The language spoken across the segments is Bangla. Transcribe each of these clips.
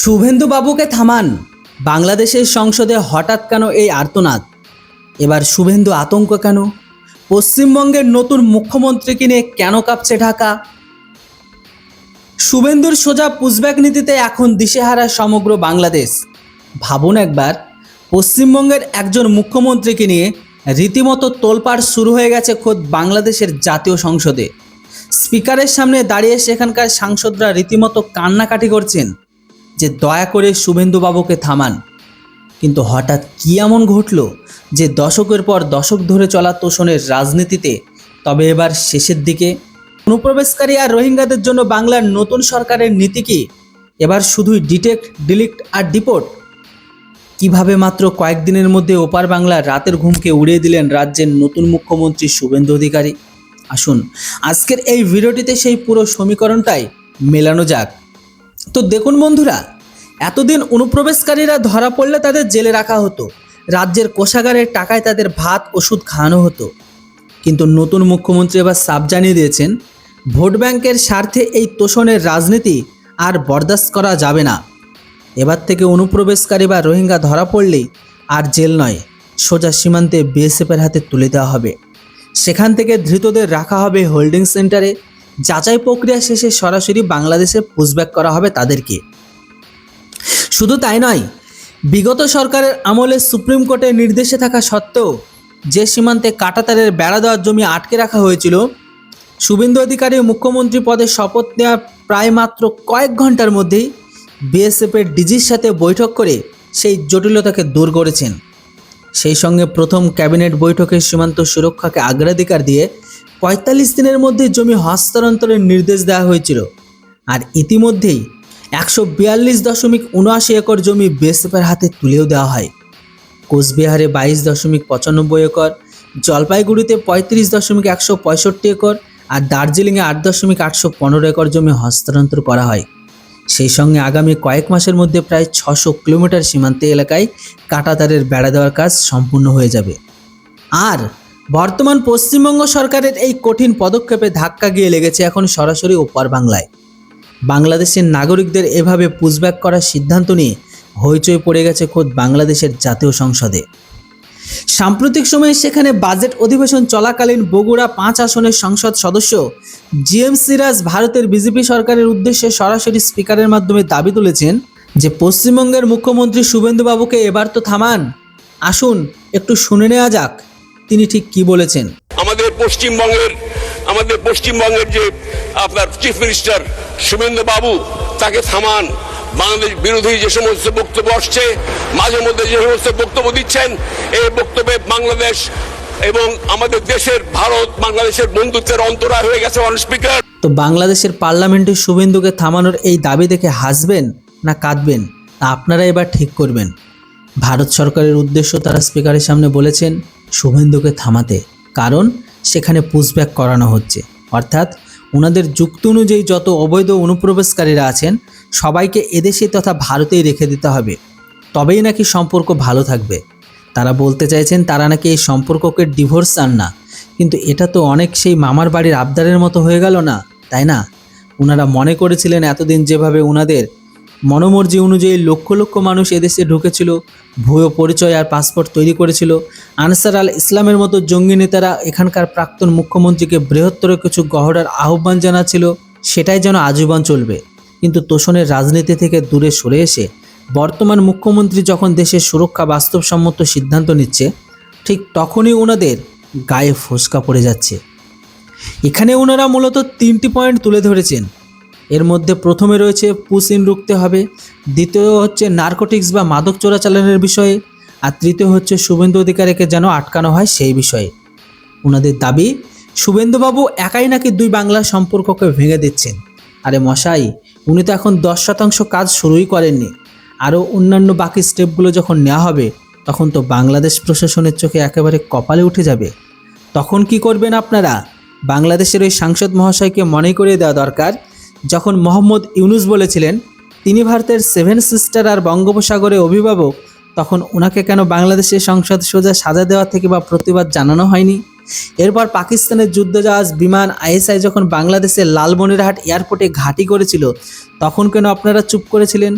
শুভেন্দু বাবুকে থামান। বাংলাদেশের সংসদে হঠাৎ কেন এই আর্তনাদ? এবার শুভেন্দু আতঙ্ক কেন? পশ্চিমবঙ্গের নতুন মুখ্যমন্ত্রীকে নিয়ে কেন কাঁপছে ঢাকা? শুভেন্দুর সোজা পুশব্যাক নীতিতে এখন দিশেহারা সমগ্র বাংলাদেশ। ভাবুন একবার, পশ্চিমবঙ্গের একজন মুখ্যমন্ত্রীকে নিয়ে রীতিমতো তোলপাড় শুরু হয়ে গেছে খোদ বাংলাদেশের জাতীয় সংসদে। স্পিকারের সামনে দাঁড়িয়ে সেখানকার সাংসদরা রীতিমতো কান্নাকাটি করছেন যে দয়া করে শুভেন্দু বাবুকে থামান। কিন্তু হঠাৎ কী এমন ঘটল যে দশকের পর দশক ধরে চলা তোষণের রাজনীতিতে তবে এবার শেষের দিকে? অনুপ্রবেশকারী আর রোহিঙ্গাদের জন্য বাংলার নতুন সরকারের নীতি কি এবার শুধুই ডিটেক্ট, ডিলিট আর ডিপোর্ট? কিভাবে মাত্র কয়েকদিনের মধ্যে ওপার বাংলার রাতের ঘুমকে উড়িয়ে দিলেন রাজ্যের নতুন মুখ্যমন্ত্রী শুভেন্দু অধিকারী? আসুন আজকের এই ভিডিওটিতে সেই পুরো সমীকরণটাই মেলানো যাক। তো দেখুন বন্ধুরা, এতদিন অনুপ্রবেশকারীরা ধরা পড়লে তাদের জেলে রাখা হতো, রাজ্যের কোষাগারের টাকায় তাদের ভাত ওষুধ খাওয়ানো হতো। কিন্তু নতুন মুখ্যমন্ত্রী এবার সাফ জানিয়ে দিয়েছেন, ভোট ব্যাংকের স্বার্থে এই তোষণের রাজনীতি আর বরদাস্ত করা যাবে না। এবার থেকে অনুপ্রবেশকারী বা রোহিঙ্গা ধরা পড়লেই আর জেল নয়, সোজা সীমান্তে বিএসএফের হাতে তুলে দেওয়া হবে। সেখান থেকে ধৃতদের রাখা হবে হোল্ডিং সেন্টারে, যাচাই প্রক্রিয়া শেষে সরাসরি বাংলাদেশে পুশব্যাক করা হবে তাদেরকে। শুধু তাই নয়, বিগত সরকারের আমলে সুপ্রিম কোর্টের নির্দেশে থাকা সত্ত্বেও যে সীমান্তে কাঁটাতারের বেড়া দেওয়ার জমি আটকে রাখা হয়েছিল, শুভেন্দু অধিকারী মুখ্যমন্ত্রী পদে শপথ নেওয়ার প্রায় মাত্র কয়েক ঘন্টার মধ্যেই বিএসএফের ডিজির সাথে বৈঠক করে সেই জটিলতাকে দূর করেছেন। সেই সঙ্গে প্রথম ক্যাবিনেট বৈঠকে সীমান্ত সুরক্ষাকে অগ্রাধিকার দিয়ে ৪৫ দিনের মধ্যে জমি হস্তান্তরের নির্দেশ দেওয়া হয়েছিল। আর ইতিমধ্যেই ১৪২.৭৯ একর জমি বিএসএফের হাতে তুলেও দেওয়া হয়। কোচবিহারে ২২.৯৫ একর, জলপাইগুড়িতে ৩৫.১৬৫ একর আর দার্জিলিংয়ে ৮.৮১৫ একর জমি হস্তান্তর করা হয়। সেই সঙ্গে আগামী কয়েক মাসের মধ্যে প্রায় ৬০০ কিলোমিটার সীমান্ত এলাকায় কাঁটাতারের বেড়া দেওয়ার কাজ সম্পূর্ণ হয়ে যাবে। আর বর্তমান পশ্চিমবঙ্গ সরকারের এই কঠিন পদক্ষেপে ধাক্কা গিয়ে লেগেছে এখন সরাসরি ওপার বাংলায়। বাংলাদেশের নাগরিকদের এভাবে পুশব্যাক করার সিদ্ধান্ত নিয়ে হইচই পড়ে গেছে খোদ বাংলাদেশের জাতীয় সংসদে। সাম্প্রতিক সময়ে সেখানে বাজেট অধিবেশন চলাকালীন বগুড়া ৫ আসনের সংসদ সদস্য জিএম সিরাজ ভারতের বিজেপি সরকারের উদ্দেশ্যে সরাসরি স্পিকারের মাধ্যমে দাবি তুলেছেন যে পশ্চিমবঙ্গের মুখ্যমন্ত্রী শুভেন্দু বাবুকে এবার তো থামান। আসুন একটু শুনে নেওয়া যাক তিনি ঠিক কি বলেছেন। আমাদের পশ্চিমবঙ্গের যে আপনার চিফ মিনিস্টার শুভেন্দু বাবু, তাকে থামান। বাংলাদেশ বিরোধী যে সমস্ত বক্তব্য আসছে, মাঝে মধ্যে যে সমস্ত বক্তব্য দিচ্ছেন, এই বক্তব্যে বাংলাদেশ এবং আমাদের দেশের ভারত বাংলাদেশের বন্ধুত্বের অন্তরায় হয়ে গেছে। স্পিকার, তো বাংলাদেশের পার্লামেন্টে শুভেন্দুকে থামানোর এই দাবি দেখে হাসবেন না কাঁদবেন তা আপনারা এবার ঠিক করবেন। ভারত সরকারের উদ্দেশ্য তারা স্পিকারের সামনে বলেছেন শুভেন্দুকে থামাতে, কারণ সেখানে পুশব্যাক করানো হচ্ছে। অর্থাৎ ওনাদের যুক্তি অনুযায়ী যত অবৈধ অনুপ্রবেশকারীরা আছেন সবাইকে এদেশে তথা ভারতেই রেখে দিতে হবে, তবেই নাকি সম্পর্ক ভালো থাকবে। তারা বলতে চাইছেন তারা নাকি এই সম্পর্ককে ডিভোর্স চান না, কিন্তু এটা তো অনেক সেই মামার বাড়ির আবদারের মতো হয়ে গেল না, তাই না? ওনারা মনে করেছিলেন এতদিন যেভাবে ওনাদের মনোমর্জি অনুযায়ী লক্ষ লক্ষ মানুষ এদেশে ঢুকেছিল, ভুয়ো পরিচয় আর পাসপোর্ট তৈরি করেছিল, আনসার আল ইসলামের মতো জঙ্গি নেতারা এখানকার প্রাক্তন মুখ্যমন্ত্রীকে বৃহত্তর কিছু গহড়ার আহ্বান জানাচ্ছিল, সেটাই যেন আজীবন চলবে। কিন্তু তোষণের রাজনীতি থেকে দূরে সরে এসে বর্তমান মুখ্যমন্ত্রী যখন দেশের সুরক্ষা বাস্তবসম্মত সিদ্ধান্ত নিচ্ছে, ঠিক তখনই ওনাদের গায়ে ফোসকা পড়ে যাচ্ছে। এখানে ওনারা মূলত ৩টি পয়েন্ট তুলে ধরেছেন। এর মধ্যে প্রথমে রয়েছে পুশ ইন রুখতে হবে, দ্বিতীয় হচ্ছে নার্কোটিক্স বা মাদক চোরাচালানের বিষয়ে, আর তৃতীয় হচ্ছে শুভেন্দু অধিকারীকে যেন আটকানো হয় সেই বিষয়ে। ওনাদের দাবি শুভেন্দুবাবু একাই নাকি দুই বাংলার সম্পর্ককে ভেঙে দিচ্ছেন। আরে মশাই, উনি তো এখন ১০% কাজ শুরুই করেননি। আরও অন্যান্য বাকি স্টেপগুলো যখন নেওয়া হবে তখন তো বাংলাদেশ প্রশাসনের চোখে একেবারে কপালে উঠে যাবে। তখন কি করবেন আপনারা? বাংলাদেশের ওই সাংসদ মহাশয়কে মনে করিয়ে দেওয়া দরকার, যখন মোহাম্মদ ইউনুস বলেছিলেন তিনি ভারতের 7 সিস্টার আর বঙ্গোপসাগরে অভিভাবক, তখন ওনাকে কেন বাংলাদেশের সংসদ সোজা সাজা দেওয়া থেকে বা প্রতিবাদ জানানো হয়নি? এরপর পাকিস্তানের যুদ্ধজাহাজ, বিমান, আইএসআই যখন বাংলাদেশের লালমনিরহাট এয়ারপোর্টে ঘাঁটি করেছিল তখন কেন আপনারা চুপ করেছিলেন?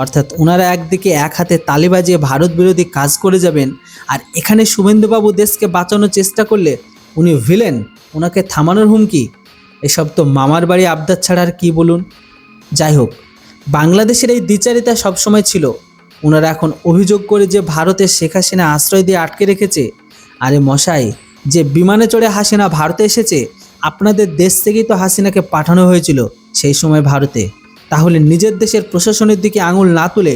অর্থাৎ ওনারা একদিকে এক হাতে তালি বাজিয়ে ভারত বিরোধী কাজ করে যাবেন, আর এখানে শুভেন্দুবাবু দেশকে বাঁচানোর চেষ্টা করলে উনি ভিলেন, ওনাকে থামানোর হুমকি। এসব তো মামার বাড়ি আবদার ছাড়া আর কি বলুন। যাই হোক, বাংলাদেশের এই দ্বিচারিতা সবসময় ছিল। ওনারা এখন অভিযোগ করে যে ভারতে শেখ হাসিনা আশ্রয় দিয়ে আটকে রেখেছে। আরে মশাই, যে বিমানে চড়ে হাসিনা ভারতে এসেছে, আপনাদের দেশ থেকেই তো হাসিনাকে পাঠানো হয়েছিল সেই সময় ভারতে। তাহলে নিজের দেশের প্রশাসনের দিকে আঙুল না তুলে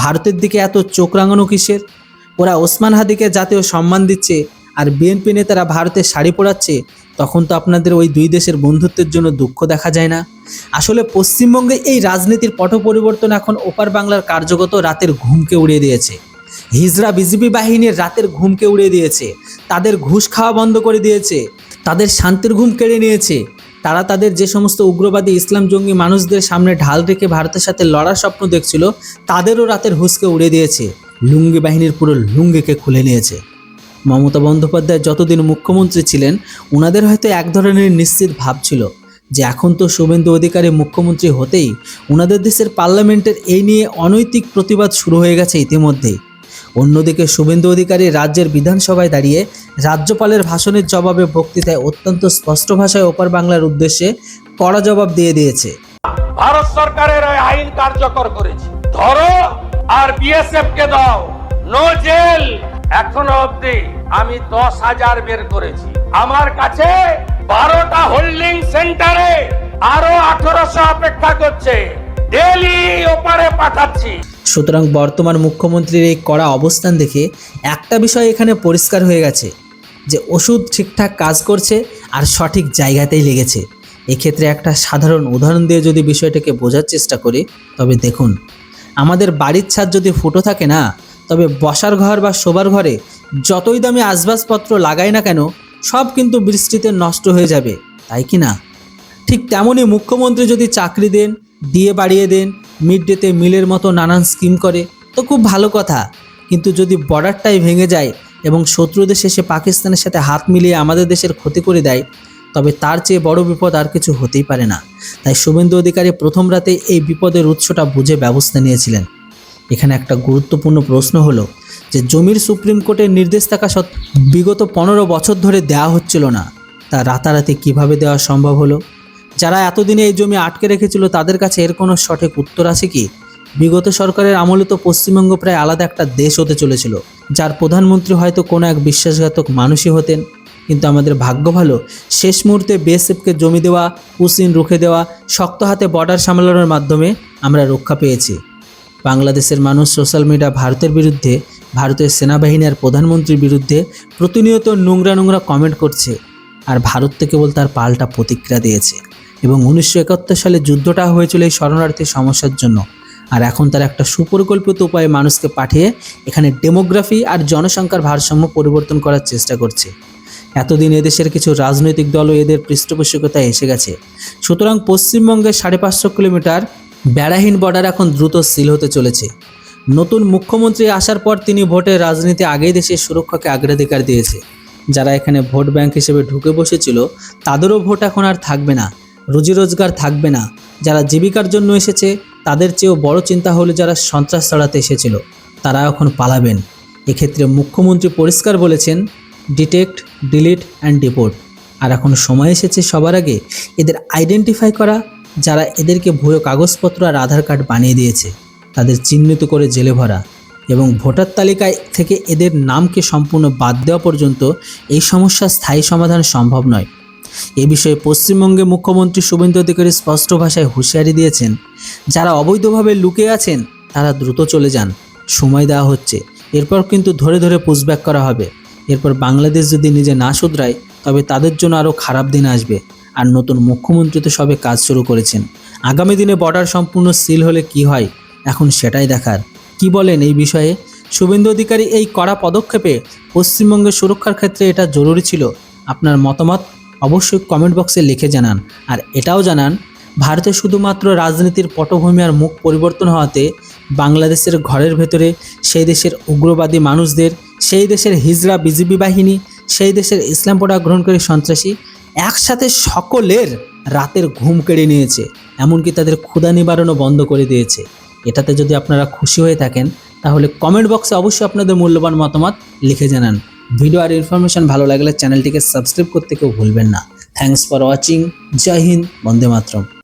ভারতের দিকে এত চোখ রাঙানো কিসের? ওরা ওসমান হাদিকে জাতীয় সম্মান দিচ্ছে আর বিএনপি নেতারা ভারতে শাড়ি পরাচ্ছে, তখন তো আপনাদের ওই দুই দেশের বন্ধুত্বের জন্য দুঃখ দেখা যায় না? আসলে পশ্চিমবঙ্গে এই রাজনীতির পট পরিবর্তন এখন ওপার বাংলার কার্যগত রাতের ঘুমকে উড়িয়ে দিয়েছে। হিজড়া বিজেপি বাহিনীর রাতের ঘুমকে উড়িয়ে দিয়েছে, তাদের ঘুষ খাওয়া বন্ধ করে দিয়েছে, তাদের শান্তির ঘুম কেড়ে নিয়েছে। তারা তাদের যে সমস্ত উগ্রবাদী ইসলাম জঙ্গি মানুষদের সামনে ঢাল রেখে ভারতের সাথে লড়ার স্বপ্ন দেখছিল, তাদেরও রাতের হুঁশকে উড়িয়ে দিয়েছে। লুঙ্গি বাহিনীর পুরো লুঙ্গিকে খুলে নিয়েছে। মমতা বন্দ্যোপাধ্যায় যতদিন মুখ্যমন্ত্রী ছিলেন, ওনাদের হয়তো এক ধরনের নিশ্চিত ভাব ছিল যে এখন তো শুভেন্দু অধিকারী মুখ্যমন্ত্রী হতেই ওনাদের দেশের পার্লামেন্টের এই নিয়ে অনৈতিক প্রতিবাদ শুরু হয়ে গেছে ইতিমধ্যেই। অন্যদিকে শুভেন্দু অধিকারী রাজ্যের বিধানসভায় দাঁড়িয়ে রাজ্যপালের ভাষণের জবাবে বক্তৃতায় অত্যন্ত স্পষ্ট ভাষায় ওপার বাংলার উদ্দেশ্যে কড়া জবাব দিয়ে দিয়েছে। ভারত সরকারের ওই আইন কার্যকর করেছে, ধরো আর বিএসএফ কে দাও, নো জেল। এখনো অব্দি আমি 10,000 বের করেছি। আমার কাছে 12টা হোল্ডিং সেন্টারে আরো 1800 অপেক্ষা করছে, ডেইলি ওপারে পাঠাচ্ছি। সুতরাং বর্তমান মুখ্যমন্ত্রীর এই কড়া অবস্থান দেখে একটা বিষয় এখানে পরিষ্কার হয়ে গেছে যে ওষুধ ঠিকঠাক কাজ করছে আর সঠিক জায়গাতেই লেগেছে। এক্ষেত্রে একটা সাধারণ উদাহরণ দিয়ে যদি বিষয়টাকে বোঝার চেষ্টা করি, তবে দেখুন, আমাদের বাড়ির ছাদ যদি ফুটো থাকে না, তবে বসার ঘর বা শোবার ঘরে যতই দামি আসবাবপত্র লাগাই না কেন, সব কিন্তু বৃষ্টিতে নষ্ট হয়ে যাবে, তাই কি না? ঠিক তেমনই মুখ্যমন্ত্রী যদি চাকরি দেন, দিয়ে বাড়িয়ে দেন, মিড ডেতে মিলের মতো নানান স্কিম করে, তো খুব ভালো কথা। কিন্তু যদি বর্ডারটাই ভেঙে যায় এবং শত্রু দেশ এসে পাকিস্তানের সাথে হাত মিলিয়ে আমাদের দেশের ক্ষতি করে দেয়, তবে তার চেয়ে বড় বিপদ আর কিছু হতেই পারে না। তাই শুভেন্দু অধিকারী প্রথম রাতে এই বিপদের উৎসটা বুঝে ব্যবস্থা নিয়েছিলেন। এখানে একটা গুরুত্বপূর্ণ প্রশ্ন হলো যে জমির সুপ্রিম কোর্টের নির্দেশ থাকা সত্ত্বেও বিগত 15 বছর ধরে দেওয়া হচ্ছিল না, তা রাতারাতি কিভাবে দেওয়া সম্ভব হলো? যারা এতদিনে এই জমি আটকে রেখেছিল তাদের কাছে এর কোনো সঠিক উত্তর আছে কি? বিগত সরকারের আমলে তো পশ্চিমবঙ্গ প্রায় আলাদা একটা দেশ হতে চলেছিল, যার প্রধানমন্ত্রী হয়তো কোনো এক বিশ্বাসঘাতক মানুষই হতেন। কিন্তু আমাদের ভাগ্য ভালো, শেষ মুহূর্তে বিএসএফকে জমি দেওয়া, পুশিন রুখে দেওয়া, শক্ত হাতে বর্ডার সামলানোর মাধ্যমে আমরা রক্ষা পেয়েছি। বাংলাদেশের মানুষ সোশ্যাল মিডিয়া ভারতের বিরুদ্ধে, ভারতের সেনাবাহিনী আর প্রধানমন্ত্রীর বিরুদ্ধে প্রতিনিয়ত নোংরা নোংরা কমেন্ট করছে, আর ভারত থেকে কেবল তার পাল্টা প্রতিক্রিয়া দিয়েছে। এবং 1971 সালে যুদ্ধটা হয়েছিল এই শরণার্থী সমস্যার জন্য, আর এখন তার একটা সুপরিকল্পিত উপায়ে মানুষকে পাঠিয়ে এখানে ডেমোগ্রাফি আর জনসংখ্যার ভারসাম্য পরিবর্তন করার চেষ্টা করছে। এতদিন এদেশের কিছু রাজনৈতিক দলও এদের পৃষ্ঠপোষকতায় এসে গেছে। সুতরাং পশ্চিমবঙ্গের 550 কিলোমিটার বেড়াহীন বর্ডার এখন দ্রুত সিল হতে চলেছে। নতুন মুখ্যমন্ত্রী আসার পর তিনি ভোটের রাজনীতি আগেই দেশের সুরক্ষাকে অগ্রাধিকার দিয়েছে। যারা এখানে ভোট ব্যাংক হিসেবে ঢুকে বসেছিল তাদেরও ভোট এখন আর থাকবে না, রুজি রোজগার থাকবে না। যারা জীবিকার জন্য এসেছে তাদের চেয়েও বড় চিন্তা হলো যারা সন্ত্রাস ছড়াতে এসেছিল তারা এখন পালাবেন। এক্ষেত্রে মুখ্যমন্ত্রী পরিষ্কার বলেছেন, ডিটেক্ট, ডিলিট অ্যান্ড ডিপোর্ট। আর এখন সময় এসেছে সবার আগে এদের আইডেন্টিফাই করা, যারা এদেরকে ভুয়ো কাগজপত্র আর আধার কার্ড বানিয়ে দিয়েছে তাদের চিহ্নিত করে জেলে ভরা, এবং ভোটার তালিকায় থেকে এদের নামকে সম্পূর্ণ বাদ দেওয়া পর্যন্ত এই সমস্যার স্থায়ী সমাধান সম্ভব নয়। এ বিষয়ে পশ্চিমবঙ্গে মুখ্যমন্ত্রী শুভেন্দু অধিকারী স্পষ্ট ভাষায় হুঁশিয়ারি দিয়েছেন, যারা অবৈধভাবে লুকিয়ে আছেন তারা দ্রুত চলে যান, সময় দেওয়া হচ্ছে। এরপর কিন্তু ধরে ধরে পুশব্যাক করা হবে। এরপর বাংলাদেশ যদি নিজে না শুধরায় তবে তাদের জন্য আরও খারাপ দিন আসবে। আর নতুন মুখ্যমন্ত্রী তো সবে কাজ শুরু করেছেন। আগামী দিনে বর্ডার সম্পূর্ণ সিল হলে কি হয় এখন সেটাই দেখার। কি বলেন এই বিষয়ে শুভেন্দু অধিকারী এই কড়া পদক্ষেপে পশ্চিমবঙ্গের সুরক্ষার ক্ষেত্রে এটা জরুরি ছিল? আপনার মতামত অবশ্যই কমেন্ট বক্সে লিখে জানান। আর এটাও জানান, ভারতে শুধুমাত্র রাজনীতির পটভূমি আর মুখ পরিবর্তন হওয়াতে বাংলাদেশের ঘরের ভেতরে সেই দেশের উগ্রবাদী মানুষদের, সেই দেশের হিজড়া বিজিবি বাহিনী, সেই দেশের ইসলাম পড়া গ্রহণকারী সন্ত্রাসী একসাথে সকলের রাতের ঘুম কেড়ে নিয়েছে, এমনকি তাদের ক্ষুধা নিবারণও বন্ধ করে দিয়েছে। এটাতে যদি আপনারা খুশি হয়ে থাকেন তাহলে কমেন্ট বক্সে অবশ্যই আপনাদের মূল্যবান মতামত লিখে জানান। ভিডিও আর ইনফরমেশন ভালো লাগলে চ্যানেলটিকে সাবস্ক্রাইব করতে কেউ ভুলবেন না। Thanks for watching. জয় হিন্দ, বন্দে মাতরম।